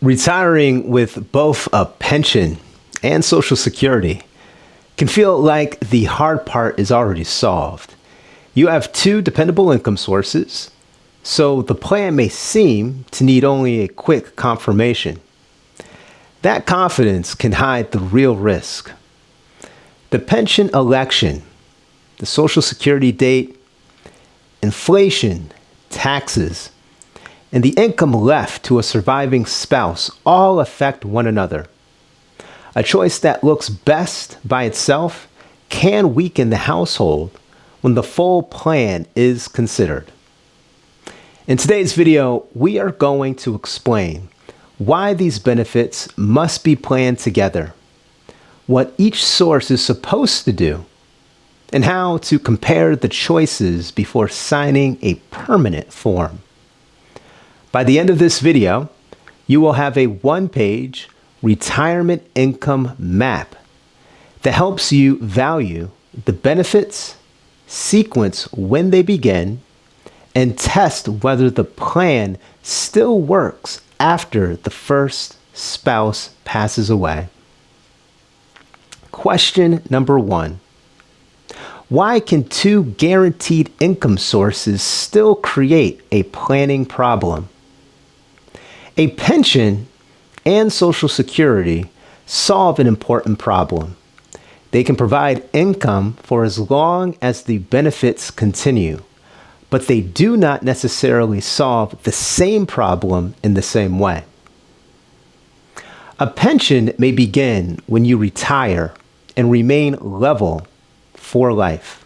Retiring with both a pension and Social Security can feel like the hard part is already solved. You have two dependable income sources, so the plan may seem to need only a quick confirmation. That confidence can hide the real risk. The pension election, the Social Security date, inflation, taxes, and the income left to a surviving spouse all affect one another. A choice that looks best by itself can weaken the household when the full plan is considered. In today's video, we are going to explain why these benefits must be planned together, what each source is supposed to do, and how to compare the choices before signing a permanent form. By the end of this video, you will have a one-page retirement income map that helps you value the benefits, sequence when they begin, and test whether the plan still works after the first spouse passes away. Question number 1. Why can two guaranteed income sources still create a planning problem? A pension and Social Security solve an important problem. They can provide income for as long as the benefits continue, but they do not necessarily solve the same problem in the same way. A pension may begin when you retire and remain level for life.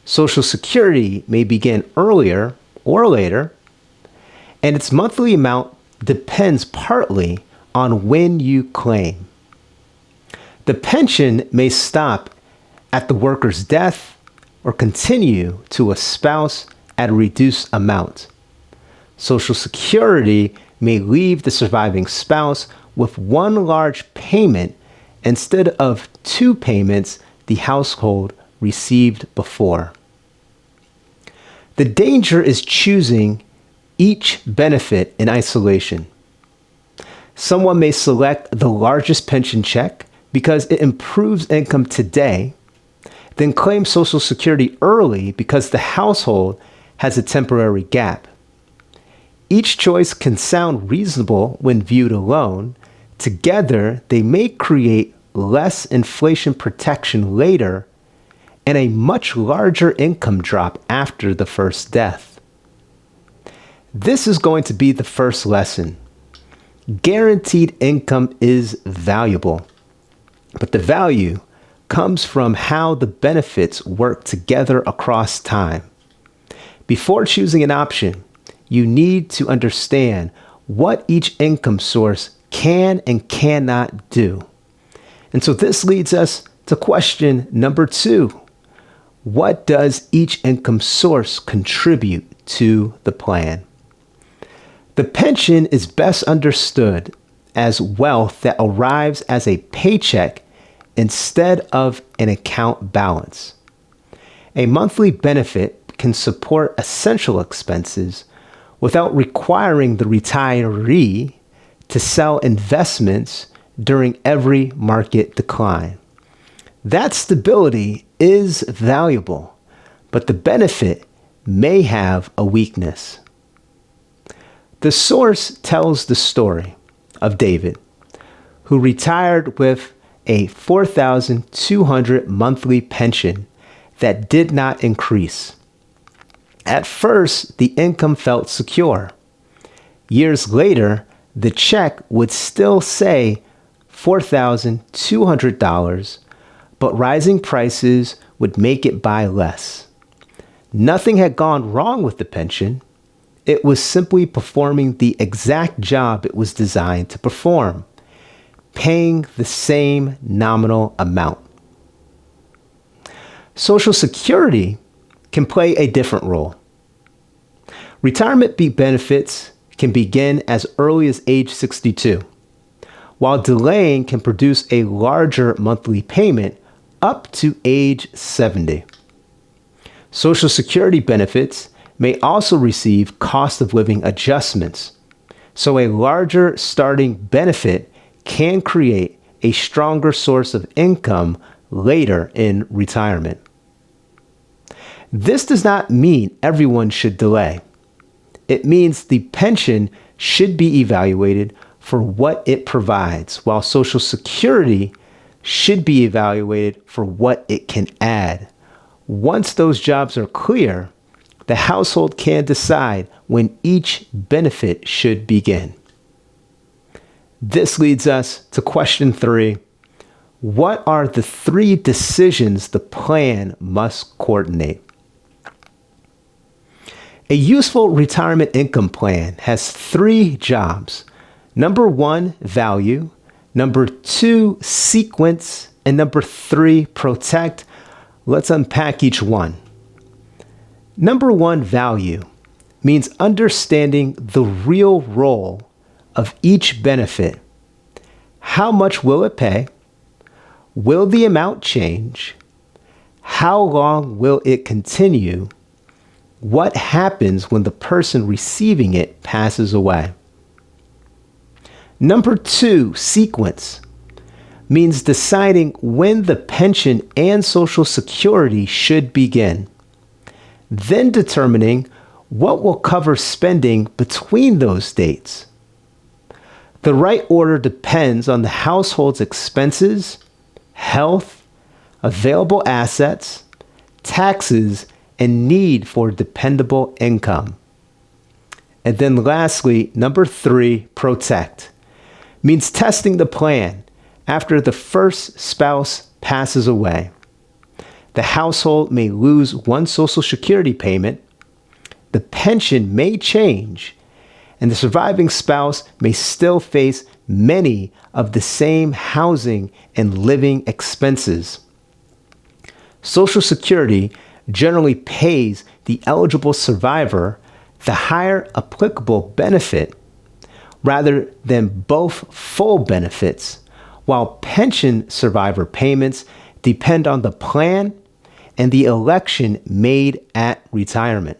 Social Security may begin earlier or later, and its monthly amount depends partly on when you claim. The pension may stop at the worker's death or continue to a spouse at a reduced amount. Social Security may leave the surviving spouse with one large payment instead of two payments the household received before. The danger is choosing each benefit in isolation. Someone may select the largest pension check because it improves income today, then claim Social Security early because the household has a temporary gap. Each choice can sound reasonable when viewed alone. Together, they may create less inflation protection later and a much larger income drop after the first death. This is going to be the first lesson. Guaranteed income is valuable, but the value comes from how the benefits work together across time. Before choosing an option, you need to understand what each income source can and cannot do. And so this leads us to question number 2. What does each income source contribute to the plan? The pension is best understood as wealth that arrives as a paycheck instead of an account balance. A monthly benefit can support essential expenses without requiring the retiree to sell investments during every market decline. That stability is valuable, but the benefit may have a weakness. The source tells the story of David, who retired with a $4,200 monthly pension that did not increase. At first, the income felt secure. Years later, the check would still say $4,200, but rising prices would make it buy less. Nothing had gone wrong with the pension. It was simply performing the exact job it was designed to perform, paying the same nominal amount. Social Security can play a different role. Retirement benefits can begin as early as age 62, while delaying can produce a larger monthly payment up to age 70. Social Security benefits may also receive cost of living adjustments, So a larger starting benefit can create a stronger source of income later in retirement. This does not mean everyone should delay. It means the pension should be evaluated for what it provides, while Social Security should be evaluated for what it can add. Once those jobs are clear, the household can decide when each benefit should begin. This leads us to question 3. What are the 3 decisions the plan must coordinate? A useful retirement income plan has 3 jobs. Number 1, value. Number 2, sequence. And number 3, protect. Let's unpack each one. Number 1, value, means understanding the real role of each benefit. How much will it pay? Will the amount change? How long will it continue? What happens when the person receiving it passes away? Number 2, sequence, means deciding when the pension and Social Security should begin, then determining what will cover spending between those dates. The right order depends on the household's expenses, health, available assets, taxes, and need for dependable income. And then lastly, number 3, protect, means testing the plan after the first spouse passes away. The household may lose one Social Security payment, the pension may change, and the surviving spouse may still face many of the same housing and living expenses. Social Security generally pays the eligible survivor the higher applicable benefit rather than both full benefits, while pension survivor payments depend on the plan and the election made at retirement.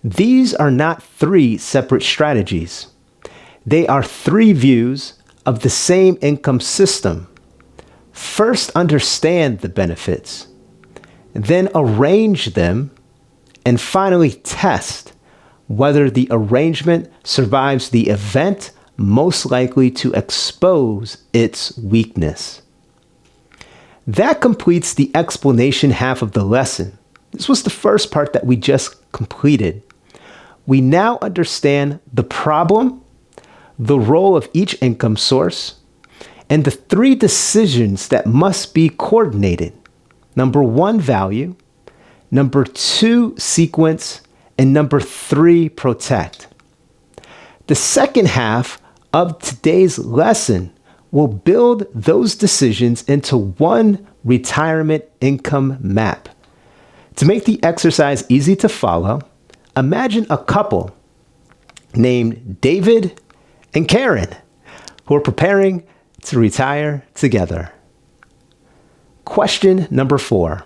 These are not 3 separate strategies. They are 3 views of the same income system. First, understand the benefits, then arrange them, and finally test whether the arrangement survives the event most likely to expose its weakness. That completes the explanation half of the lesson. This was the first part that we just completed. We now understand the problem, the role of each income source, and the 3 decisions that must be coordinated. Number 1, value. Number 2, sequence. And number 3, protect. The second half of today's lesson will build those decisions into one retirement income map. To make the exercise easy to follow, imagine a couple named David and Karen who are preparing to retire together. Question number 4.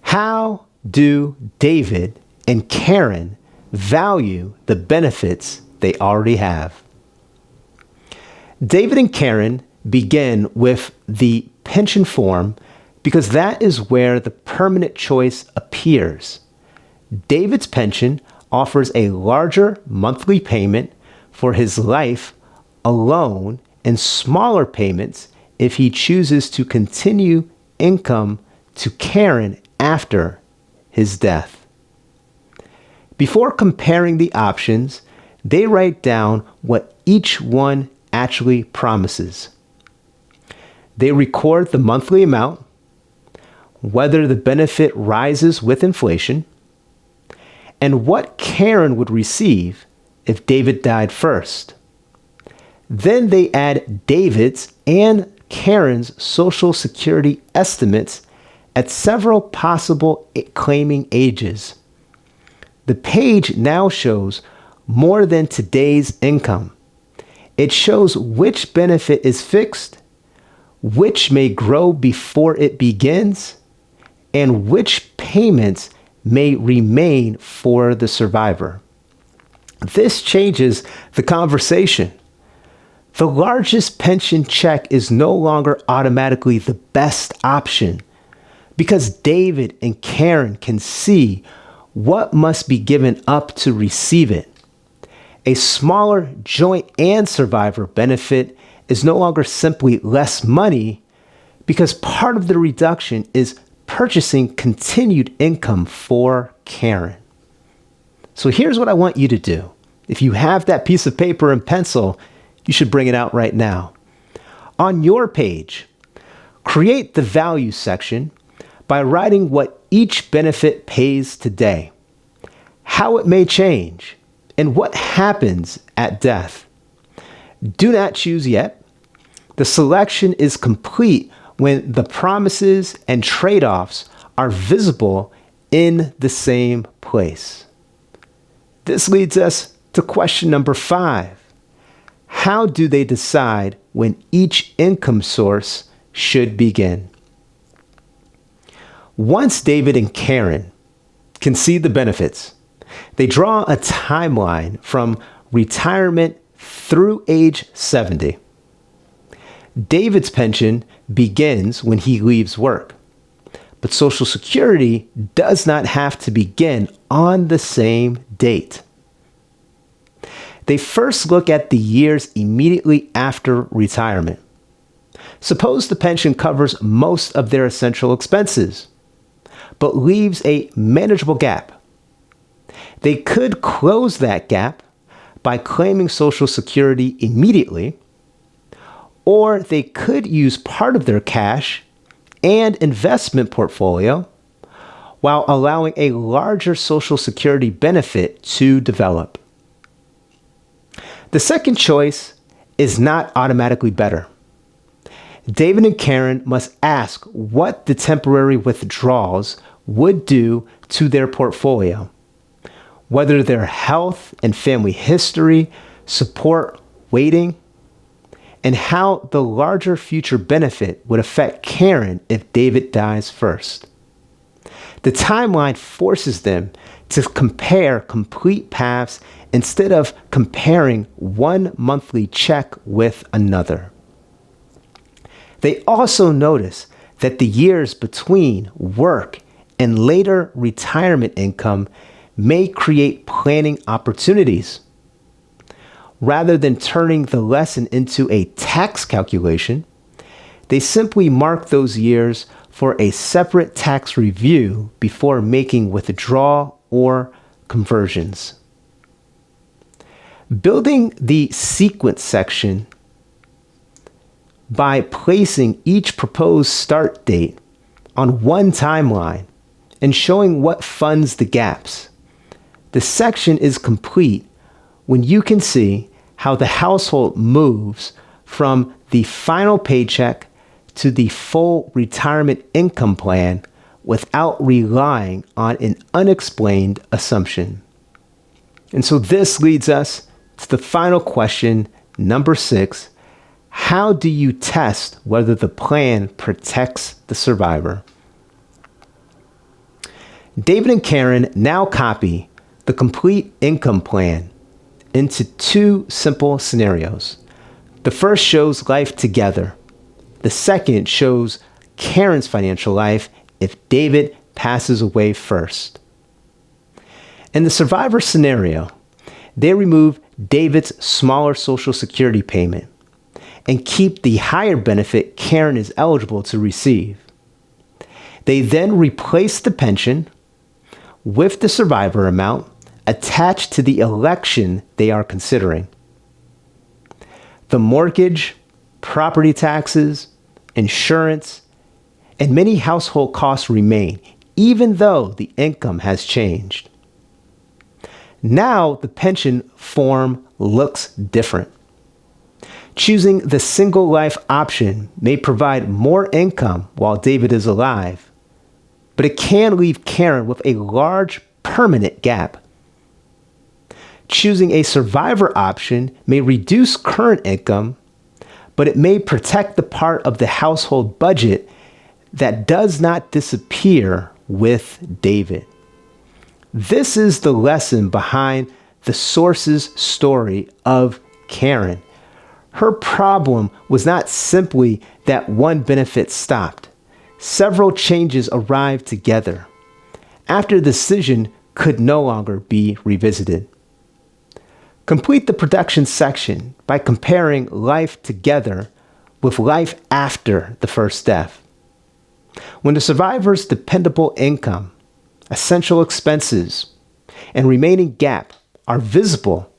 How do David and Karen value the benefits they already have? David and Karen begin with the pension form because that is where the permanent choice appears. David's pension offers a larger monthly payment for his life alone and smaller payments if he chooses to continue income to Karen after his death. Before comparing the options, they write down what each one actually promises. They record the monthly amount, whether the benefit rises with inflation, and what Karen would receive if David died first. Then they add David's and Karen's Social Security estimates at several possible claiming ages. The page now shows more than today's income. It shows which benefit is fixed, which may grow before it begins, and which payments may remain for the survivor. This changes the conversation. The largest pension check is no longer automatically the best option because David and Karen can see what must be given up to receive it. A smaller joint and survivor benefit is no longer simply less money because part of the reduction is purchasing continued income for Karen. So here's what I want you to do. If you have that piece of paper and pencil, you should bring it out right now. On your page, create the value section by writing what each benefit pays today, how it may change, and what happens at death. Do not choose yet. The selection is complete when the promises and trade-offs are visible in the same place. This leads us to question number 5. How do they decide when each income source should begin? Once David and Karen can see the benefits, they draw a timeline from retirement through age 70. David's pension begins when he leaves work, but Social Security does not have to begin on the same date. They first look at the years immediately after retirement. Suppose the pension covers most of their essential expenses, but leaves a manageable gap. They could close that gap by claiming Social Security immediately, or they could use part of their cash and investment portfolio while allowing a larger Social Security benefit to develop. The second choice is not automatically better. David and Karen must ask what the temporary withdrawals would do to their portfolio, whether their health and family history support waiting, and how the larger future benefit would affect Karen if David dies first. The timeline forces them to compare complete paths instead of comparing one monthly check with another. They also notice that the years between work and later retirement income may create planning opportunities. Rather than turning the lesson into a tax calculation, they simply mark those years for a separate tax review before making withdrawal or conversions. Building the sequence section by placing each proposed start date on one timeline and showing what funds the gaps. The section is complete when you can see how the household moves from the final paycheck to the full retirement income plan without relying on an unexplained assumption. And so this leads us to the final question, number 6. How do you test whether the plan protects the survivor? David and Karen now copy the complete income plan into 2 simple scenarios. The first shows life together. The second shows Karen's financial life if David passes away first. In the survivor scenario, they remove David's smaller Social Security payment and keep the higher benefit Karen is eligible to receive. They then replace the pension with the survivor amount attached to the election they are considering. The mortgage, property taxes, insurance, and many household costs remain, even though the income has changed. Now the pension form looks different. Choosing the single life option may provide more income while David is alive, but it can leave Karen with a large permanent gap. Choosing a survivor option may reduce current income, but it may protect the part of the household budget that does not disappear with David. This is the lesson behind the source's story of Karen. Her problem was not simply that one benefit stopped. Several changes arrived together after the decision could no longer be revisited. Complete the production section by comparing life together with life after the first death. When the survivor's dependable income, essential expenses, and remaining gap are visible,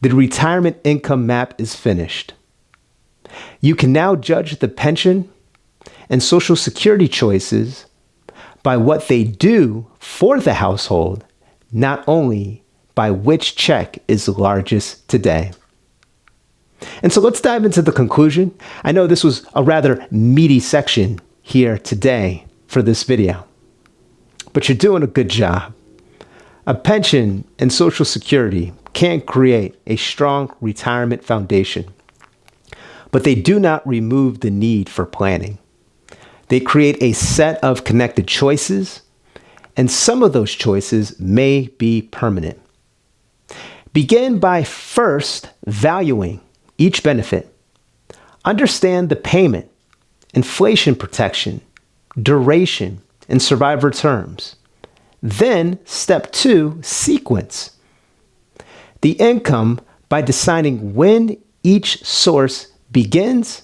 the retirement income map is finished. You can now judge the pension and Social Security choices by what they do for the household, not only by which check is largest today. And so let's dive into the conclusion. I know this was a rather meaty section here today for this video, but you're doing a good job. A pension and Social Security can create a strong retirement foundation, but they do not remove the need for planning. They create a set of connected choices, and some of those choices may be permanent. Begin by first valuing each benefit. Understand the payment, inflation protection, duration, and survivor terms. Then, step 2, sequence the income by deciding when each source begins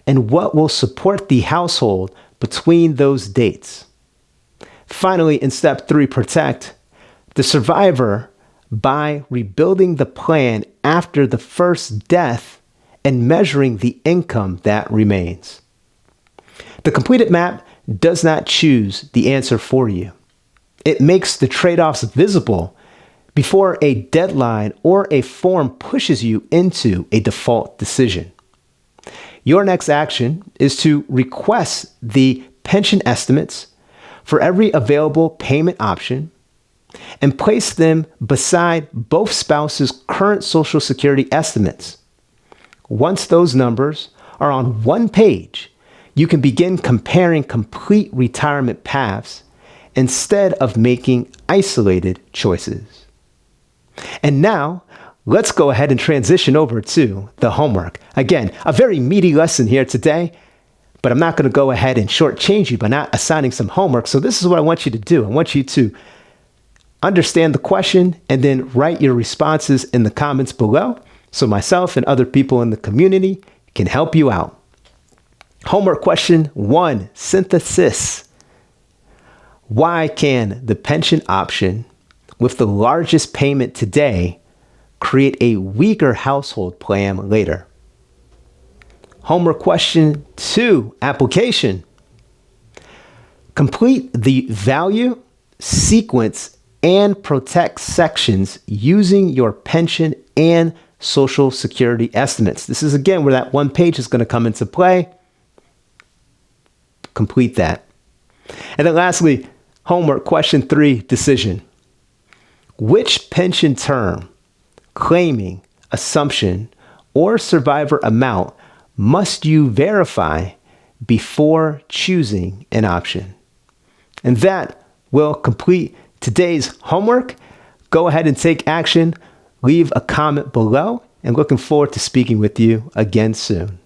and what will support the household between those dates. Finally, in step 3, protect the survivor by rebuilding the plan after the first death and measuring the income that remains. The completed map does not choose the answer for you. It makes the trade-offs visible before a deadline or a form pushes you into a default decision. Your next action is to request the pension estimates for every available payment option and place them beside both spouses' current Social Security estimates. Once those numbers are on one page, you can begin comparing complete retirement paths instead of making isolated choices. And now, let's go ahead and transition over to the homework. Again, a very meaty lesson here today, but I'm not going to go ahead and shortchange you by not assigning some homework. So this is what I want you to do. I want you to understand the question and then write your responses in the comments below so myself and other people in the community can help you out. Homework question 1, synthesis. Why can the pension option with the largest payment today create a weaker household plan later? Homework question 2, application. Complete the value, sequence, and protect sections using your pension and Social Security estimates. This is again where that one page is going to come into play. Complete that. And then lastly, homework question 3, decision. Which pension term, claiming, assumption, or survivor amount must you verify before choosing an option? And that will complete today's homework. Go ahead and take action. Leave a comment below, and looking forward to speaking with you again soon.